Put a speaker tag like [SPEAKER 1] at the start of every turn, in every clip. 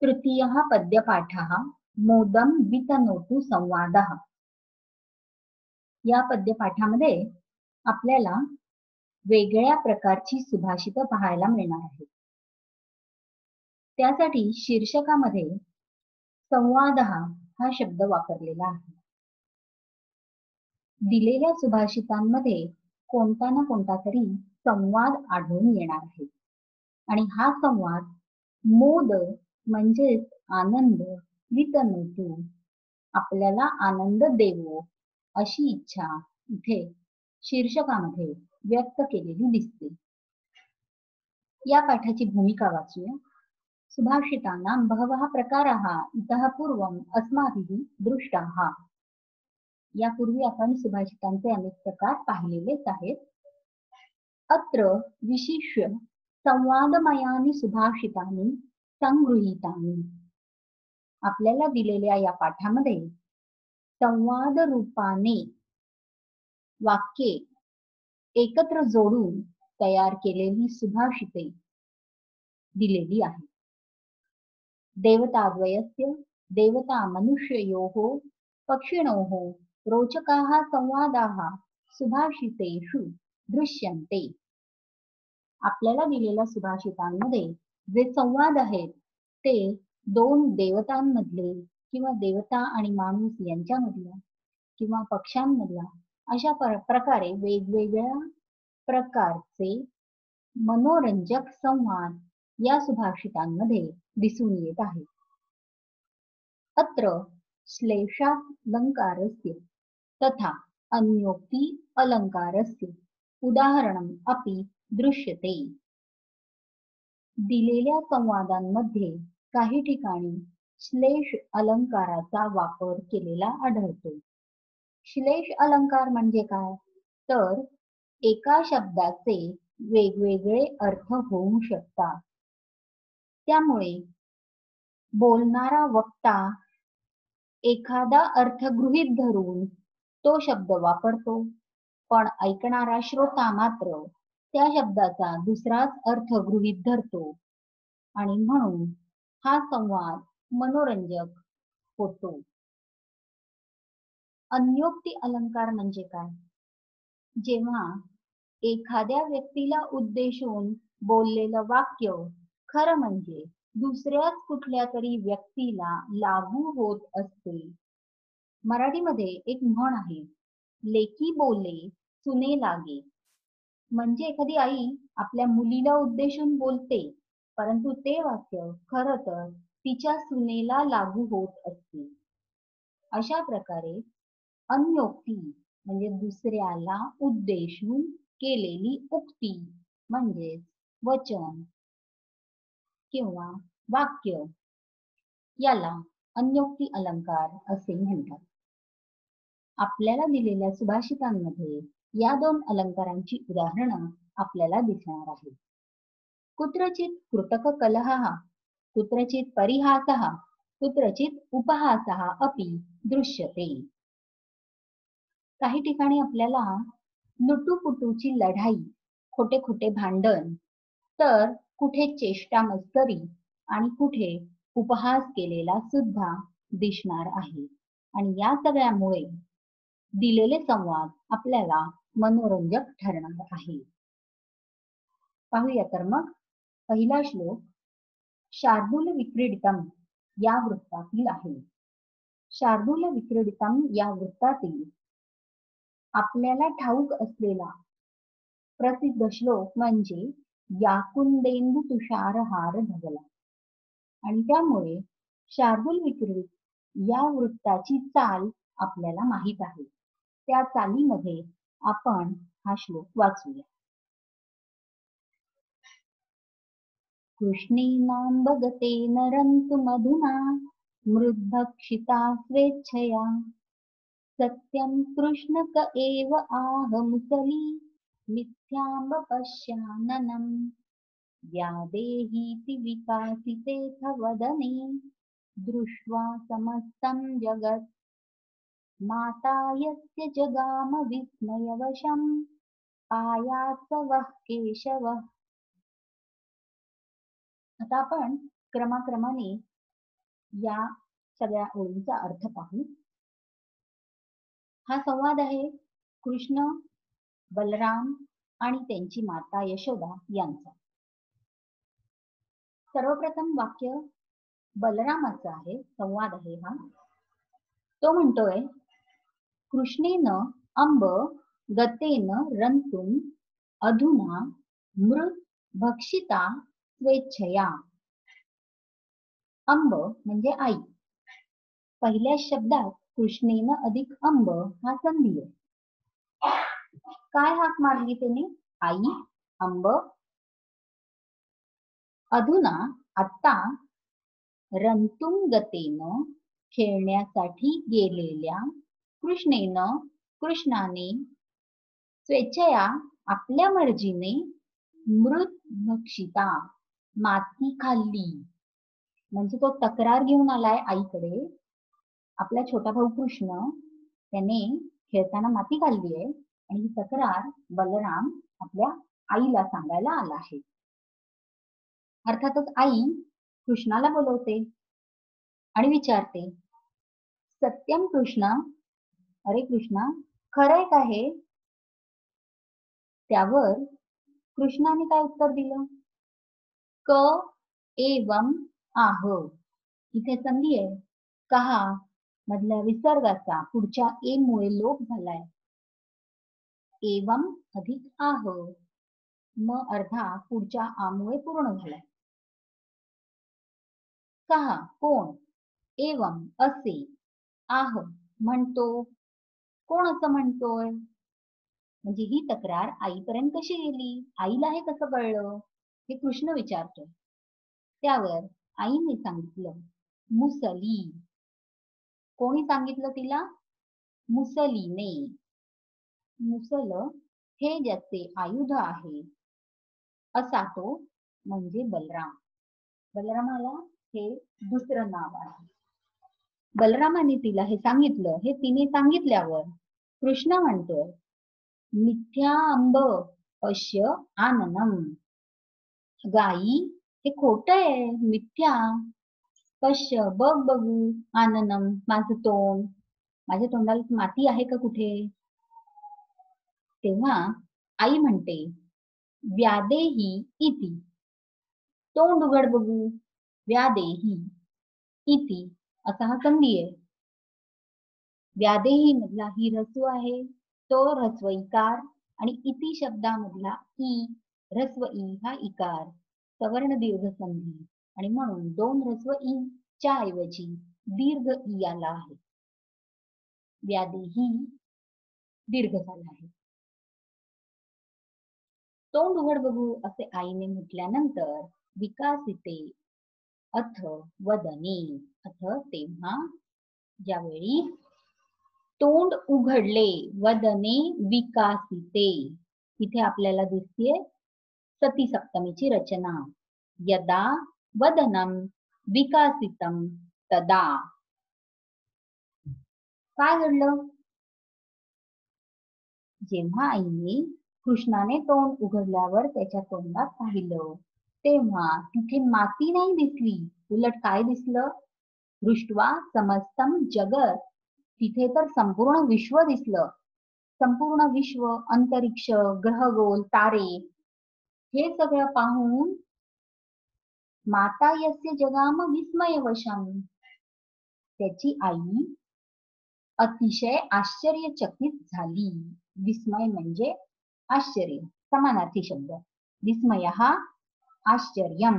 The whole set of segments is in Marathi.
[SPEAKER 1] तृतीयः पद्यपाठः मोदं वितनोतु संवादः. या पद्यपाठामध्ये आपल्याला वेगळ्या प्रकारची सुभाषितं पाहायला मिळणार आहेत. त्यासाठी शीर्षकामध्ये संवादः हा शब्द वापरलेला आहे. दिलेल्या सुभाषितांमध्ये कोणता ना कोणता तरी संवाद आढळून येणार आहे आणि हा संवाद मोद म्हणजेच आनंद, वितनोतु आपल्याला आनंद देवो अशी इच्छा इथे शीर्षकामध्ये व्यक्त केलेली दिसते. या पाठाची भूमिका वाचूया. सुभाषितानां बहवः प्रकाराः इतः पूर्वम् अस्माभिः दृष्टाः. यापूर्वी आपण सुभाषितांचे अनेक प्रकार पाहिलेलेच आहेत. अत्र विशिष्य संवादमयानी सुभाषितानि संगृहीतानि. आपल्याला दिलेल्या या पाठामध्ये संवाद रूपाने वाक्ये एकत्र जोडून तयार केलेली सुभाषिते दिलेली आहेत. देवताद्वयस्य देवता मनुष्ययोः पक्षिणोः रोचकाः संवादाः सुभाषितेषु दृश्यन्ते. आपल्याला दिलेल्या सुभाषितांमध्ये जे संवाद आहेत ते दोन देवतांमधले किंवा देवता आणि माणूस यांच्यामधला किंवा पक्ष्यांमधला अशा प्रकारे वेगवेगळ्या प्रकारचे मनोरंजक संवाद या सुभाषितांमध्ये दिसून येत आहे. अत्र श्लेषालंकारस्य तथा अन्योक्ती अलंकारस्य उदाहरणम् अपि दृश्यते. दिलेल्या संवादांमध्ये काही ठिकाणी श्लेष अलंकाराचा वापर केलेला आढळतो. श्लेष अलंकार म्हणजे काय? तर एका शब्दाचे वेगवेगळे अर्थ होऊ शकतात. त्यामुळे बोलणारा वक्ता एखादा अर्थ गृहीत धरून तो शब्द वापरतो, पण ऐकणारा श्रोता मात्र त्या शब्दाचा दुसराच अर्थ गृहीत धरतो आणि म्हणून हा संवाद मनोरंजक होतो. अन्योक्ती अलंकार म्हणजे काय? जेव्हा एखाद्या व्यक्तीला उद्देशून बोललेलं वाक्य खरं म्हणजे दुसऱ्याच कुठल्या तरी व्यक्तीला लागू होत असते. मराठीमध्ये एक म्हण आहे, लेकी बोले सुने लागे. म्हणजे एखादी आई आपल्या मुलीला उद्देशून बोलते, परंतु ते वाक्य खरं तर तिच्या सुनेला लागू होत असते. अशा प्रकारे अन्योक्ती म्हणजे दुसऱ्याला उद्देशून केलेली उक्ती म्हणजेच वचन किंवा वाक्य याला अन्योक्ती अलंकार असे म्हणतात. आपल्याला दिलेल्या सुभाषितांमध्ये या दोन अलंकारांची उदाहरणं आपल्याला दिसणार आहेत. कुत्रचित कृतक कलहः, कुत्रचित परिहासः, कुत्रचित उपहासः अपि दृश्यते. काही ठिकाणी आपल्याला लुटूपुटूची लढाई, खोटे खोटे भांडण, तर कुठे चेष्टा मस्करी आणि कुठे उपहास केलेला सुद्धा दिसणार आहे. आणि या सगळ्यामुळे दिलेले संवाद आपल्याला मनोरंजक ठरणार आहे. पाहूया तर मग पहिला श्लोक शार्दूल विक्रीडितम या वृत्तातील आहे. शार्दूल विक्रीडितम या वृत्तातील आपल्याला ठाऊक असलेला प्रसिद्ध श्लोक म्हणजे याकुंदेंदू तुषार हार धवला. आणि त्यामुळे शार्दूल विक्रीडित या वृत्ताची चाल आपल्याला माहित आहे. त्या चालीमध्ये आपण हा श्लोक वाचूया. कृष्णेनां भगते नरन्तु मधुना मृद्भक्षिता स्वेच्छया सत्यं कृष्ण क एव आह मुसली मिथ्याम्ब पश्याननम् व्यादेहीति विकासितेथ वदने दृष्ट्वा समस्तं जगत् माता यस्य जगाम विस्मयवशम् आयासवः केशवः. आता आपण क्रमाक्रमाने या सगळ्या ओळींचा अर्थ पाहू. हा संवाद आहे कृष्ण, बलराम आणि त्यांची माता यशोदा यांचा. सर्वप्रथम वाक्य बलरामाचा आहे, संवाद आहे हा. तो म्हणतोय, कृष्णेन अंब गतेन रंतुम अधुना मृत भक्षिता स्वेच्छया. अंब म्हणजे आई. पहिल्या शब्दात कृष्णेनं अधिक अंब हा संधी आहे. काय हाक मारली त्याने? आई, अंब. अधुना आता रंतुम गतेनं खेळण्यासाठी गेलेल्या कृष्णाने स्वेच्छया आपल्या मर्जीने मृत भक्षिता माती खाल्ली. म्हणजे तो तक्रार घेऊन आलाय आईकडे. आपला छोटा भाऊ कृष्ण त्याने खेळताना माती खाल्ली आहे आणि ही तक्रार बलराम आपल्या आईला सांगायला आला आहे. अर्थातच आई कृष्णाला बोलवते आणि विचारते, सत्यम कृष्ण, अरे कृष्णा, खरंय का हे? त्यावर कृष्णाने काय उत्तर दिलं? क एवम आह. इथे संधी आहे कहा मधल्या विसर्गाचा पुढच्या ए मुळे लोप झालाय. एवम अधिक आह, म अर्धा पुढच्या आमुळे पूर्ण झालाय. कहा कोण, एवम असे, आह म्हणतो. कोण असं म्हणतोय? म्हणजे ही तक्रार आईपर्यंत कशी गेली? आईला हे कसं कळलं? हे कृष्ण विचारतोय. त्यावर आईने सांगितलं, मुसली. कोणी सांगितलं तिला? मुसलीने. मुसल हे ज्याचे आयुध आहे असा तो म्हणजे बलराम. बलरामाला हे दुसरं नाव आहे. बलरामाने तिला हे सांगितलं. हे तिने सांगितल्यावर कृष्ण म्हणतोय, मिथ्या अंब पश्य आननम. गाई, हे खोट आहे, मिथ्या. पश्य बघ, बघू, आननम माझं तोंड, माझ्या तोंडाला माती आहे का कुठे? तेव्हा आई म्हणते, व्यादेही इति. तोंड उघड बघू. व्यादेही इति असा हा संधी आहे. व्यादेही मधला ही ऱ्हस्व आहे, तो ऱ्हस्व इकार, आणि इति शब्दामधला ई ऱ्हस्व ई हा इकार, सवर्ण दीर्घ संधी, आणि म्हणून दोन ऱ्हस्व ई च्या ऐवजी दीर्घ ई आला आहे. व्यादेही दीर्घ झाला आहे. तोंड उघड बघू असे आईने म्हटल्यानंतर विकासिते अथ वदने. अथ तेव्हा, ज्यावेळी तोंड उघडले, वदने विकासिते. इथे आपल्याला दिसतेय सती सप्तमीची रचना. यदा वदनम विकासितम तदा. काय घडलं? जेव्हा आईने कृष्णाने तोंड उघडल्यावर त्याच्या तोंडात पाहिलं तेव्हा तिथे माती नाही दिसली, उलट काय दिसलं? दृष्ट्वा समस्तम जगत. तिथे तर संपूर्ण विश्व दिसलं. संपूर्ण विश्व, अंतरिक्ष, ग्रहगोल, तारे, हे सगळं पाहून माता यस्य जगाम विस्मयवशम. त्याची आई अतिशय आश्चर्यचकित झाली. विस्मय म्हणजे आश्चर्य, समानार्थी शब्द. विस्मय हा आश्चर्यम.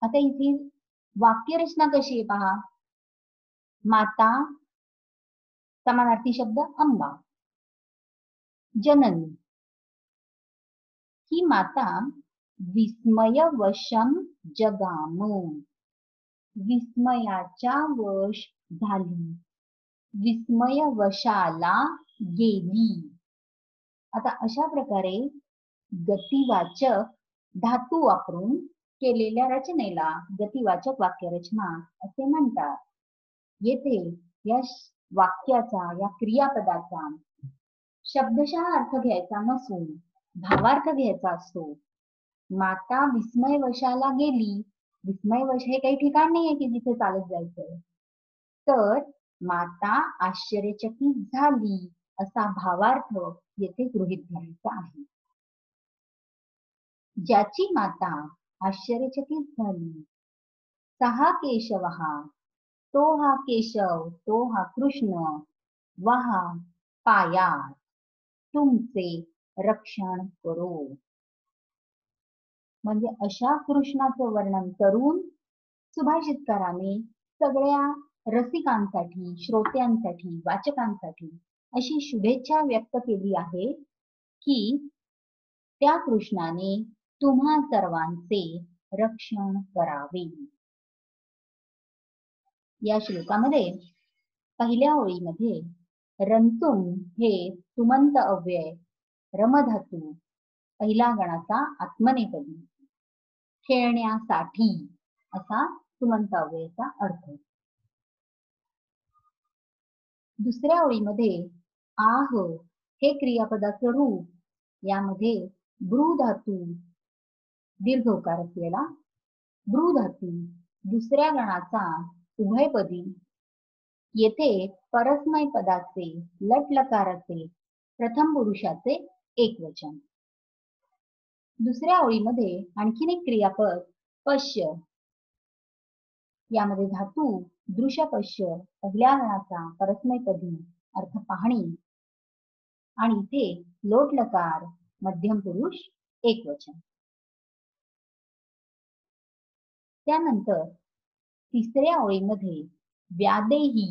[SPEAKER 1] आता इथे वाक्यरचना कशी आहे पहा. माता समानार्थी शब्द अंबा. जननी, ही माता विस्मयवशम जगाम. विस्मयाच्या वश झाली, विस्मयवशाला गेली. आता अशा प्रकारे गतिवाचक धातू वापरून केलेल्या रचनेला गतिवाचक वाक्यरचना असे म्हणतात. येथे या वाक्याचा, या क्रियापदाचा शब्दशः अर्थ घ्यायचा नसून भावार्थ घ्यायचा असतो. माता विस्मयवशाला गेली विस्मयवश हे काही ठिकाण नाहीये की जिथे चालत जायचंय. तर माता आश्चर्यचकित झाली असा भावार्थ येथे गृहीत धरायचा आहे. ज्याची माता आश्चर्यचकित झाली, सहा केशवहा, तो हा केशव, तो हा कृष्ण, वहा पायात तुमचे रक्षण करो. म्हणजे अशा कृष्णाचं वर्णन करून सुभाषितकाराने सगळ्या रसिकांसाठी, श्रोत्यांसाठी, वाचकांसाठी अशी शुभेच्छा व्यक्त केली आहे की त्या कृष्णाने तुम्हा सर्वांचे रक्षण करावे. या श्लोकामध्ये पहिल्या ओळीमध्ये रंतुम हे तुमंत अव्यय रमधातू पहिला गणाचा आत्मनेपदी, खेळण्यासाठी असा तुमंत अव्ययाचा अर्थ. दुसऱ्या ओळीमध्ये आह हे क्रियापदाचं रूप, यामध्ये ब्रू धातू दीर्घ उकार असलेला ब्रू धातू दुसऱ्या गणाचा उभयपदी, येथे परस्मै पदाचे लट लकाराचे प्रथम पुरुषाचे एकवचन. दुसऱ्या ओळीमध्ये आणखीन एक क्रियापद पश्य, यामध्ये धातू दृश्यपश्य पहिल्या गणाचा परस्मैपदी अर्थ पाहणी आणि इथे लोट लकार मध्यम पुरुष एकवचन. त्यानंतर तिसऱ्या ओळीमध्ये व्यादेही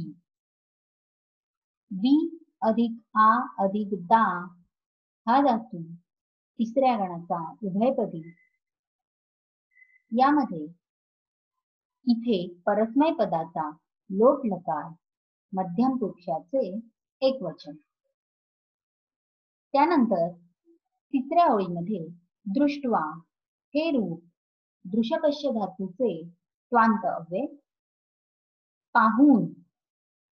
[SPEAKER 1] वि अधिक आ अधिक दा हा धातू तिसऱ्या गणाचा उभयपदी, यामध्ये इथे परस्मै पदाचा लोट लकार मध्यम पुरुषाचे एकवचन. त्यानंतर तिसऱ्या ओळीमध्ये दृष्टवा हे रूप दृशपश्य धातूचे त्वांत अव्यय पाहून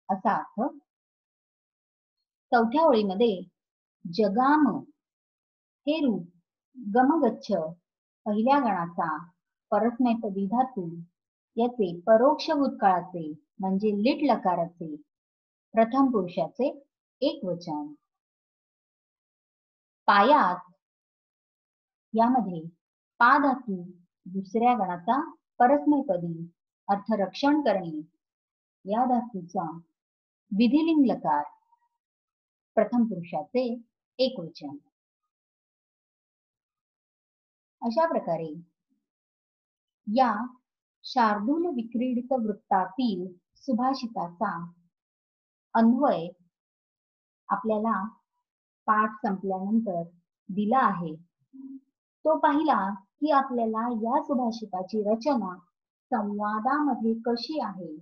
[SPEAKER 1] असा अर्थ. चौथ्या ओळीमध्ये जगाम हे रूप गमगच्छ पहिल्या गणाचा परस्मैपदी धातू, याचे परोक्ष भूतकाळाचे म्हणजे लिट लकाराचे प्रथम पुरुषाचे एकवचन. पायात यामध्ये पा धातू दुसऱ्या गणाचा परस्मैपदी अर्थ रक्षण करणे, या धातूचा विधिलिंग लकार प्रथम पुरुषाचे एकवचन. अशा प्रकारे या शार्दूल विक्रीडित वृत्तातील सुभाषिताचा अन्वय आपल्याला पाठ संपल्यानंतर दिला आहे. तो पाहिला की आपल्याला या सुभाषिताची रचना संवादामध्ये कशी आहे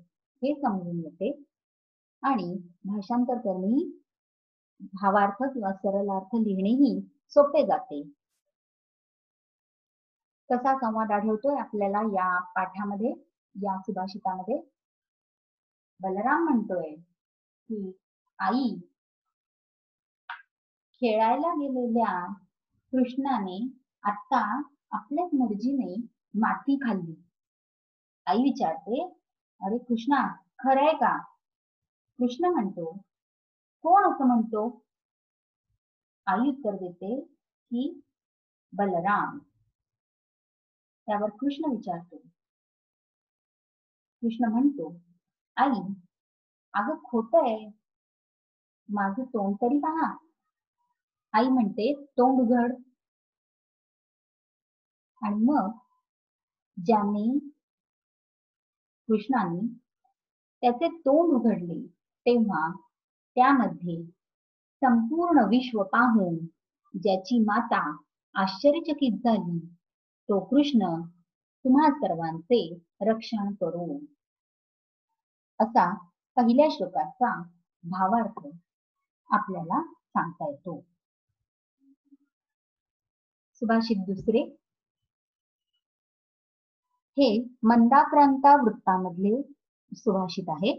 [SPEAKER 1] हे समजून येते आणि भाषांतर करणे, भावार्थ किंवा सरलार्थ लिहिणेही सोपे जाते. कसा संवाद आढळतोय आपल्याला या पाठामध्ये, या सुभाषितामध्ये? बलराम म्हणतोय की आई, खेळायला गेलेल्या कृष्णाने आता आपल्याच मर्जीने माती खाल्ली. आई विचारते, अरे कृष्णा, खरंय का? कृष्ण म्हणतो, कोण असं म्हणतो? आई उत्तर देते की बलराम. त्यावर कृष्ण विचारतो, कृष्ण म्हणतो, आई अगं खोटंय, माझं तोंड तरी पहा. आई म्हणते, तोंड उघड. आणि मग ज्याने कृष्णाने त्याचे तोंड उघडले तेव्हा त्यामध्ये संपूर्ण विश्व पाहून ज्याची माता आश्चर्यचकित झाली, तो कृष्ण तुम्हा सर्वांचे रक्षण करो, असा पहिल्या श्लोकाचा भावार्थ आपल्याला सांगता येतो. सुभाषित दुसरे हे मंदाक्रांता वृत्तामधले सुभाषित आहे.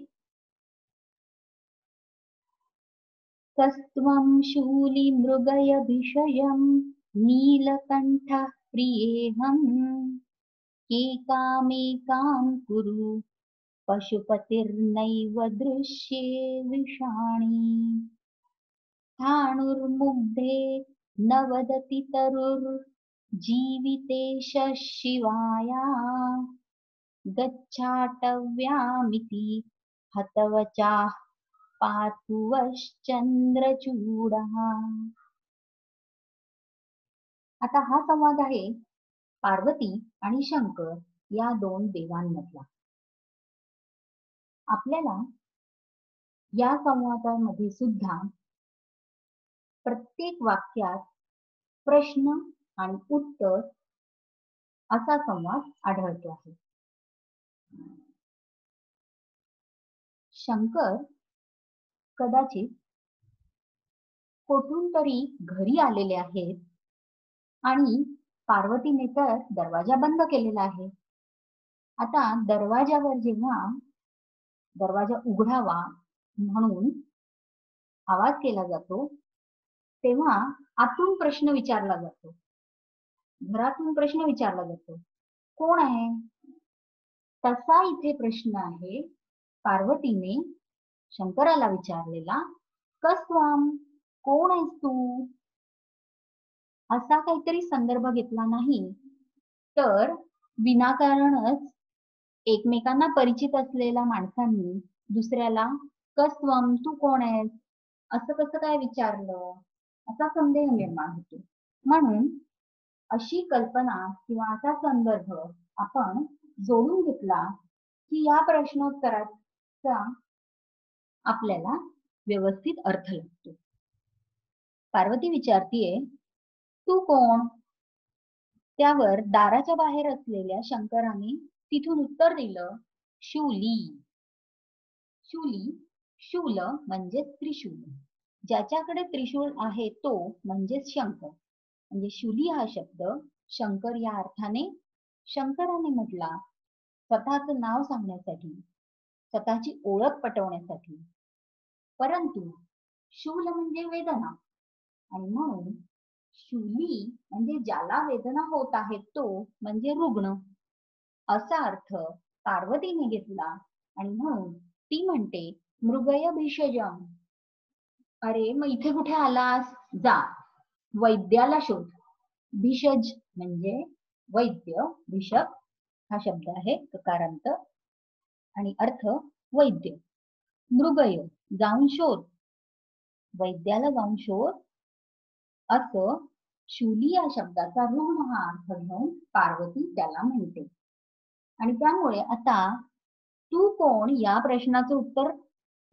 [SPEAKER 1] तस्त्वं शूली मृगय विषयं नीलकंठ प्रियेहम् केकामेकां कुरु पशुपतिर्नैव दृश्ये विषाणी स्थाणुर्मुग्धे न वदति तरुर्जीवितेश शिवाया गच्छाटव्यामिति हतवचाः पातु वश्चंद्रचूडः। आता हा संवाद आहे पार्वती आणि शंकर या दोन देवांमधला. आपल्याला या संवादामध्ये सुद्धा प्रत्येक वाक्यात प्रश्न आणि उत्तर असा संवाद आढळतो आहे. शंकर कदाचित कुठून तरी घरी आलेले आहेत आणि पार्वतीने तर दरवाजा बंद केलेला आहे. आता दरवाजावर जेव्हा दरवाजा उघडावा म्हणून आवाज केला जातो तेव्हा आतून प्रश्न विचारला जातो, घरातून प्रश्न विचारला जातो, कोण आहे? तसा इथे प्रश्न आहे पार्वतीने शंकराला विचारलेला, कस्त्वं, कोण आहेस तू? असा काहीतरी संदर्भ घेतला नाही तर विनाकारणच एकमेकांना परिचित असलेल्या माणसांनी दुसऱ्याला कस्त्वं, तू कोण आहेस असं कसं काय विचारलं असा संदेह निर्माण होतो. म्हणून अशी कल्पना किंवा असा संदर्भ आपण जोडून घेतला की या प्रश्नोत्तराचा आपल्याला व्यवस्थित अर्थ लागतो. पार्वती विचारतीये, तू कोण? त्यावर दाराच्या बाहेर असलेल्या शंकराने तिथून उत्तर दिलं, शूली. शूली, शूल म्हणजे त्रिशूल. ज्याच्याकडे त्रिशूल आहे तो म्हणजे शंकर. म्हणजे शूली हा शब्द शंकर या अर्थाने शंकराने म्हटला स्वतःचं नाव सांगण्यासाठी, स्वतःची ओळख पटवण्यासाठी. परंतु शूल म्हणजे वेदना आणि म्हणून शूली म्हणजे ज्याला वेदना होत आहेत तो म्हणजे रुग्ण असा अर्थ पार्वतीने घेतला आणि म्हणून ती म्हणते मृगय भिषजम. अरे मग इथे कुठे आलास? जा वैद्याला शोध. भिषज म्हणजे वैद्य, भिषक हा शब्द आहे ककारांत आणि अर्थ वैद्य. मृगय जाऊन शोध, वैद्याला जाऊन शोध असं शूली या शब्दाचा रुग्ण हा अर्थ घेऊन पार्वती त्याला म्हणते. आणि त्यामुळे आता तू कोण या प्रश्नाचं उत्तर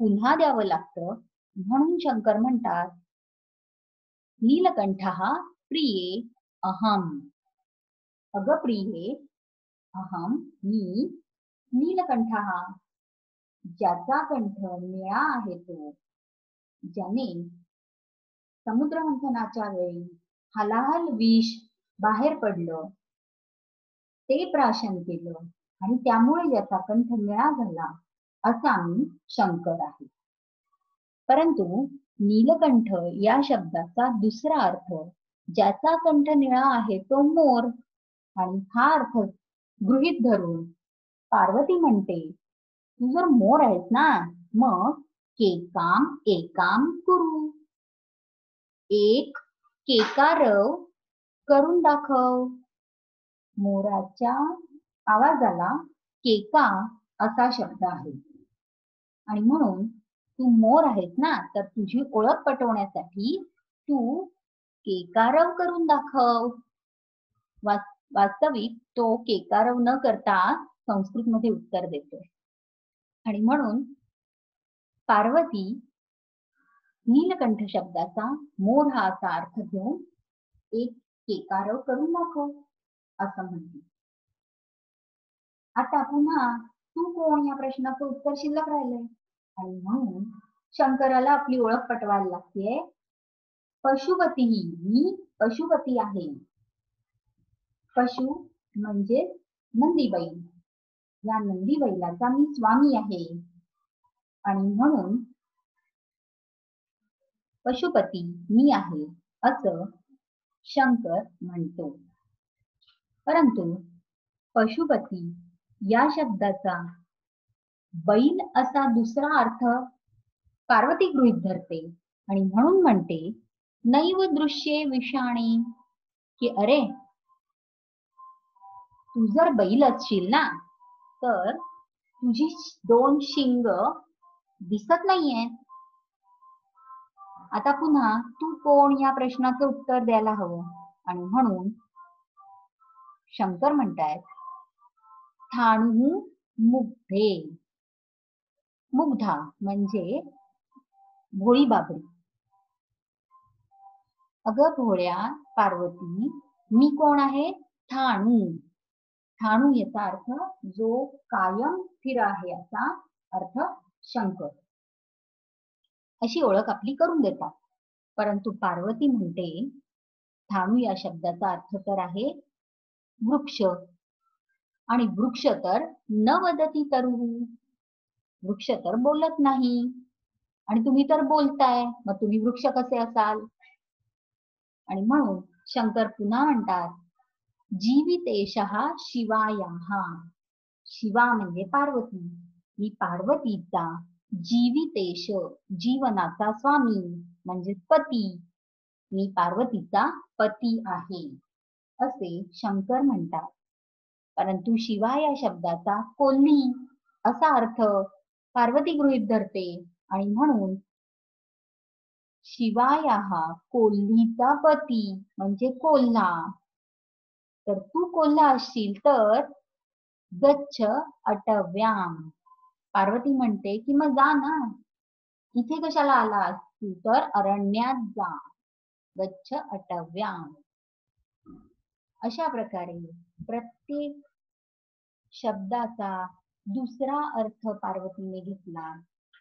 [SPEAKER 1] पुन्हा द्यावं लागतं. म्हणून शंकर म्हणतात नीलकंठः प्रिये अहम. अगं प्रिये, अहम मी, नीलकंठः ज्याचा कंठ निळा आहे तो, ज्याने समुद्रमंथनाच्या वेळी हलाहल विष बाहेर पडलं, ते प्राशन केलं आणि त्यामुळे ज्याचा कंठ निळा झाला असा मी शंकर आहे. परंतु नीलकंठ या शब्दाचा दुसरा अर्थ ज्याचा कंठ निळा आहे तो मोर. आणि हा अर्थ गृहीत धरून पार्वती म्हणते तू जर मोर आहेस ना मग केकाम एकाम कुरु. एक केकारव करून दाखव. मोराच्या आवाजाला केका असा शब्द आहे आणि म्हणून तू मोर आहेस ना तर तुझी ओळख पटवण्यासाठी तू केकारव करून दाखव. वास्तविक तो केकारव न करता संस्कृत मध्ये उत्तर देतोय आणि म्हणून पार्वती नीलकंठ शब्दाचा मोर हा असा अर्थ घेऊन एक केकारव करून दाखव असं म्हणते. आता पुन्हा तू कोण या प्रश्नाचं उत्तर शिल्लक राहिलंय आणि म्हणून शंकराला आपली ओळख पटवायला लागते. पशुपती, मी पशुपती आहे. पशु म्हणजे नंदीबैल. या नंदीबैलाचा मी स्वामी आहे आणि म्हणून पशुपती मी आहे असं शंकर म्हणतो. परंतु पशुपती या शब्दाचा बैल असा दुसरा अर्थ पार्वती गृहीत धरते आणि म्हणून म्हणते नैव दृश्ये विषाणी, की अरे तू जर बैल असशील ना तर तुझी 2 शिंग दिसत नाहीये. आता पुन्हा तू कोण या प्रश्नाचं उत्तर द्यायला हवं आणि म्हणून शंकर म्हणतायत थाणू मुग्धे. मुग्धा म्हणजे भोळी बाबरी. अगं भोळ्या पार्वती, मी कोण आहे? थाणू. थाणू याचा अर्थ जो कायम स्थिर आहे असा अर्थ शंकर. अशी ओळख आपली करून देतात. परंतु पार्वती म्हणते थाणू या शब्दाचा अर्थ तर आहे वृक्ष, आणि वृक्ष तर न वदती तरुः. वृक्ष तर बोलत नाही आणि तुम्ही तर बोलताय, मग तुम्ही वृक्ष कसे असाल? आणि म्हणून शंकर पुन्हा म्हणतात जीवितेशः शिवायाः. शिवा म्हणजे पार्वती. ही पार्वतीचा जीवितेश जीवनाचा स्वामी म्हणजे पती. मी पार्वतीचा पती आहे असे शंकर म्हणतात. परंतु शिवा या शब्दाचा कोल्ही असा अर्थ पार्वती गृहीत धरते आणि म्हणून शिवायाः कोल्हीचा पती म्हणजे कोल्हा. तर तू कोल्हा असशील तर गच्छ अटव्याम. पार्वती म्हणते की मग जा ना, इथे कशाला आलास? तू तर अरण्यात जा. गच्छ अटव्याम. अशा प्रकारे प्रत्येक शब्दाचा दुसरा अर्थ पार्वतीने घेतला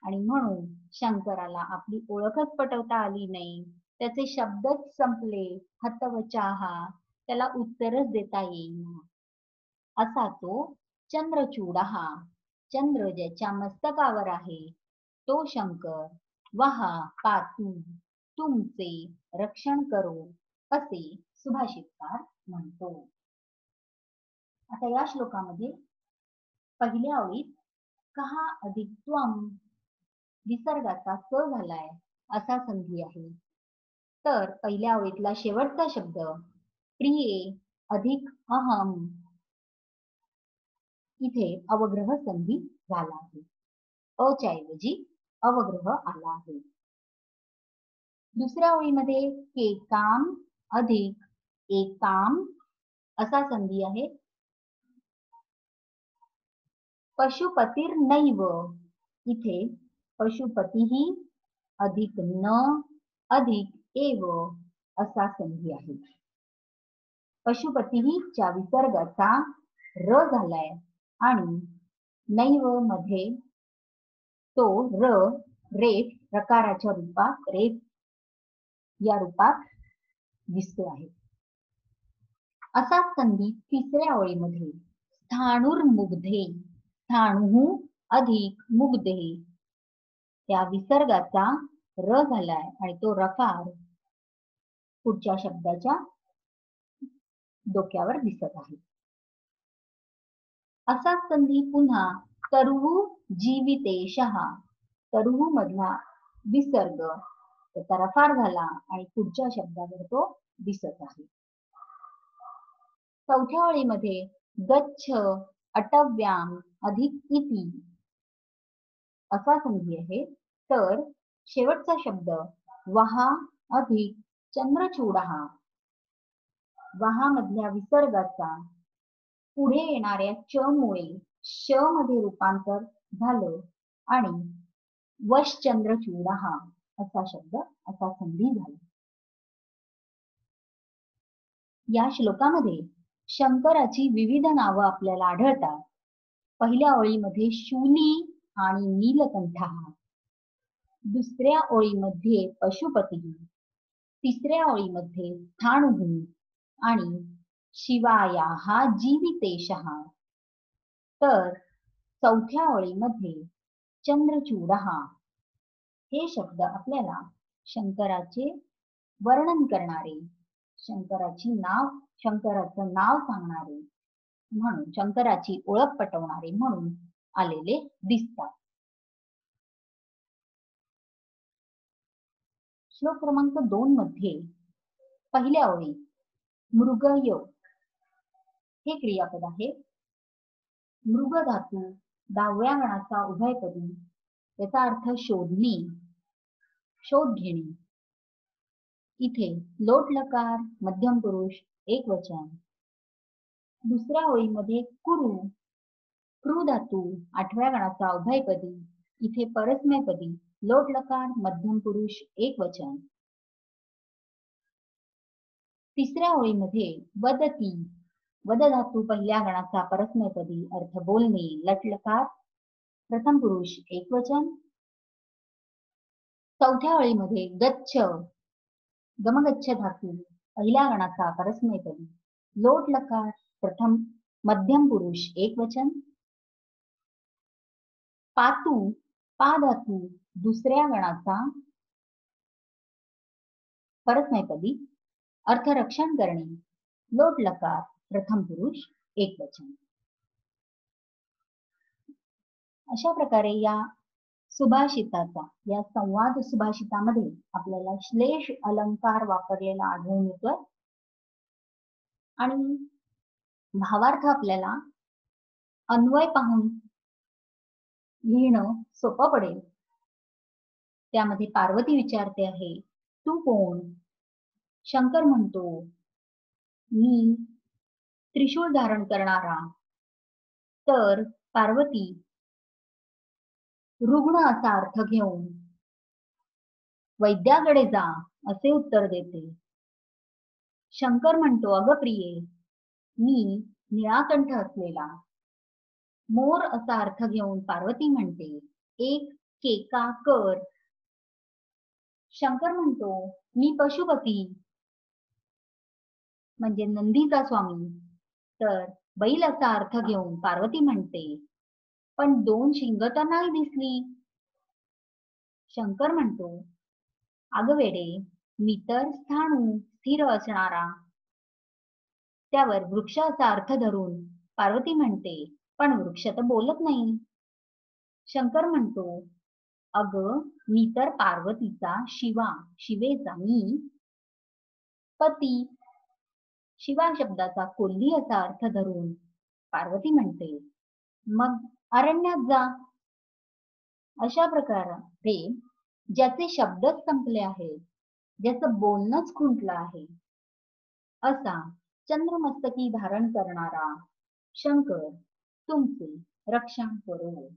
[SPEAKER 1] आणि म्हणून शंकराला आपली ओळखच पटवता आली नाही. त्याचे शब्दच संपले. हतवचाहा, त्याला उत्तरच देता येईना. असा तो चंद्रचूडहा, चंद्र ज्याच्या मस्तकावर आहे तो शंकर, वहा पातू, तुमचे रक्षण करो असे सुभाषितकार म्हणतो. आता या श्लोकामध्ये पहिल्या ओळीत कहा अधिक त्वम विसर्गाचा क झालाय असा संधी आहे. तर पहिल्या ओळीतला शेवटचा शब्द प्रिये अधिक अहम, इथे अवग्रह संधी झाला आहे. अच्या ऐवजी अवग्रह आला आहे. दुसऱ्या ओळीमध्ये केकाम अधिक एकाम असा संधी आहे. पशुपतीर्नैव, इथे पशुपतीही अधिक न अधिक एव असा संधी आहे. पशुपतीही च्या विसर्गाचा र झालाय आणि नैव मध्ये तो र रेफ प्रकाराच्या रूपात रेफ या रूपात दिसतो आहे. असाच संधी तिसऱ्या ओळीमध्ये स्थाणुर्मुग्धे, स्थाणु अधिक मुग्धे त्या विसर्गाचा र झालाय आणि तो रकार पुढच्या शब्दाच्या डोक्यावर दिसत आहे. असाच संधी पुन्हा तरुः जीवितेशः, तरुः मधला विसर्ग त्याचा रकार झाला आणि पुढच्या शब्दावर तो दिसत आहे. चौथ्या ओळीमध्ये गच्छ अटव्याम अधिक इति असा संधी आहे. तर शेवटचा शब्द वहा अधिक चंद्रचूडहा, वहा मधल्या विसर्गाचा पुढे येणाऱ्या च मुळे श मध्ये रूपांतर झालं आणि वश्चंद्रचूडहा असा शब्द असा संधी झाला. या श्लोकामध्ये शंकराची विविध नावं आपल्याला आढळतात. पहिल्या ओळीमध्ये शूली आणि नीलकंठा, दुसऱ्या ओळीमध्ये पशुपती, तिसऱ्या ओळीमध्ये स्थाणुः आणि शिवायाः जीवितेशः, तर चौथ्या ओळीमध्ये चंद्रचूडहा हे शब्द आपल्याला शंकराचे वर्णन करणारे, शंकराचं नाव सांगणारे म्हणून शंकराची ओळख पटवणारे म्हणून आलेले दिसतात. श्लोक क्रमांक 2 मध्ये पहिल्या ओळीत मृगय हे क्रियापद आहे. मृग धातू 10व्या गणाचा उभयपदी, याचा अर्थ शोधणे, शोध घेणे. इथे लोट लकार मध्यम पुरुष एकवचन. दुसऱ्या ओळीमध्ये कुरु, क्रू धातू 8व्या गणाचा उभयपदी, इथे परस्मैपदी लोट लकार मध्यम पुरुष एकवचन. तिसऱ्या ओळीमध्ये वदती, वद धातू पहिल्या गणाचा परस्मैपदी, अर्थ बोलणे, लटलकार प्रथम पुरुष एकवचन. चौथ्या ओळीमध्ये गच्छ, गमगच्छ धातू पहिल्या गणाचा परस्मैपदी, लोट लकार प्रथम मध्यम पुरुष एकवचन. पातू, पा धातू दुसऱ्या गणाचा परस्मैपदी, अर्थ रक्षण करणे, लोट लकार प्रथम पुरुष एकवचन. अशा प्रकारे या सुभाषिताचा, या संवाद सुभाषितामध्ये आपल्याला श्लेष अलंकार वापरलेला आढळून येतोय आणि भावार्थ आपल्याला अन्वय पाहून लिहिणं सोपं पडेल. त्यामध्ये पार्वती विचारते आहे, तू कोण? शंकर म्हणतो, मी त्रिशूळ धारण करणारा. तर पार्वती रुग्ण असा अर्थ घेऊन वैद्याकडे जा असे उत्तर देते. शंकर म्हणतो, अगं प्रिये, मी निळाकंठ असलेला. मोर असा अर्थ घेऊन पार्वती म्हणते, एक केका कर. शंकर म्हणतो, मी पशुपती म्हणजे नंदीचा स्वामी. तर बैल असा अर्थ घेऊन पार्वती म्हणते, पण 2 शिंग तर नाही दिसली. शंकर म्हणतो, अगं वेडे, मी तर स्थाणू स्थिर असणारा. त्यावर वृक्ष असा अर्थ धरून पार्वती म्हणते, पण वृक्ष तर बोलत नाही. शंकर म्हणतो, अगं मी तर पार्वतीचा शिवा, शिवेचा मी पती. शिवा शब्दाचा कोल्ही असा अर्थ धरून पार्वती म्हणते, मग अरण्यात जा. अशा प्रकारे ज्याचे शब्दच संपले आहेत, ज्याचं बोलणंच खुंटलं आहे, असा चंद्रमस्तकी धारण करणारा शंकर तुमचे रक्षण करो.